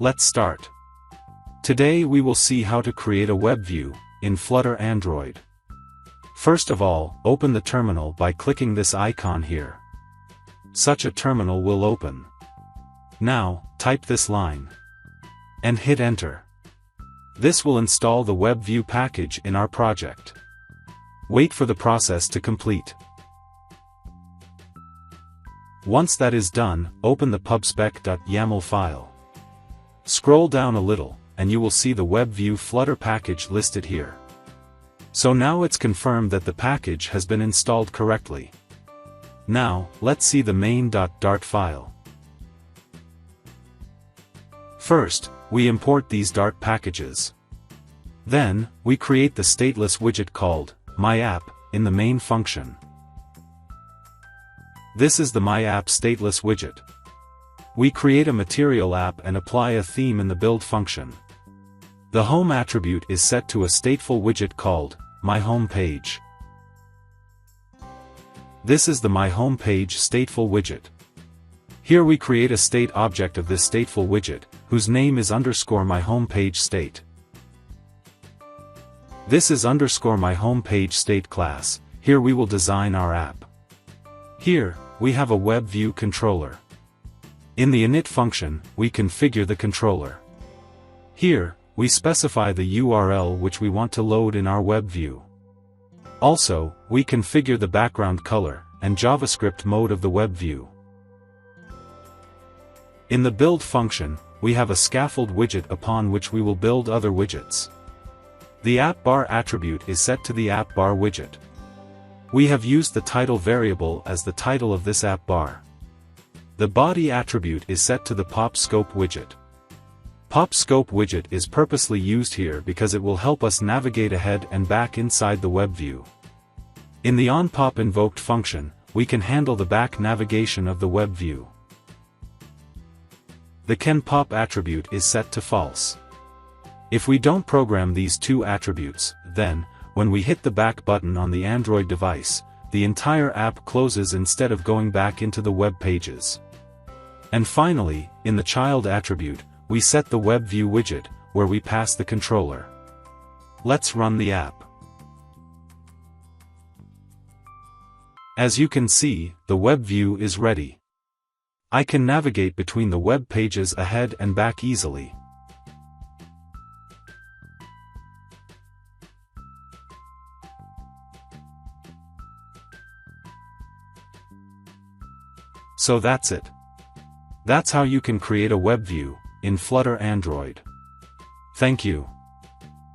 Let's start. Today we will see how to create a web view in Flutter Android. First of all, open the terminal by clicking this icon here. Such a terminal will open. Now, type this line and hit enter. This will install the WebView package in our project. Wait for the process to complete. Once that is done, open the pubspec.yaml file. Scroll down a little, and you will see the WebView Flutter package listed here. So now it's confirmed that the package has been installed correctly. Now, let's see the main.dart file. First, we import these Dart packages. Then, we create the stateless widget called MyApp in the main function. This is the MyApp stateless widget. We create a material app and apply a theme in the build function. The home attribute is set to a stateful widget called MyHomePage. This is the MyHomePage stateful widget. Here we create a state object of this stateful widget, whose name is _MyHomePageState. This is _MyHomePageState class. Here we will design our app. Here, we have a WebView controller. In the init function, we configure the controller. Here, we specify the URL which we want to load in our WebView. Also, we configure the background color and JavaScript mode of the WebView. In the build function, we have a scaffold widget upon which we will build other widgets. The appBar attribute is set to the appBar widget. We have used the title variable as the title of this appBar. The body attribute is set to the popScope widget. popScope widget is purposely used here because it will help us navigate ahead and back inside the WebView. In the onPop invoked function, we can handle the back navigation of the WebView. The canPop attribute is set to false. If we don't program these two attributes, then, when we hit the back button on the Android device, the entire app closes instead of going back into the web pages. And finally, in the child attribute, we set the WebView widget, where we pass the controller. Let's run the app. As you can see, the WebView is ready. I can navigate between the web pages ahead and back easily. So that's it. That's how you can create a WebView in Flutter Android. Thank you.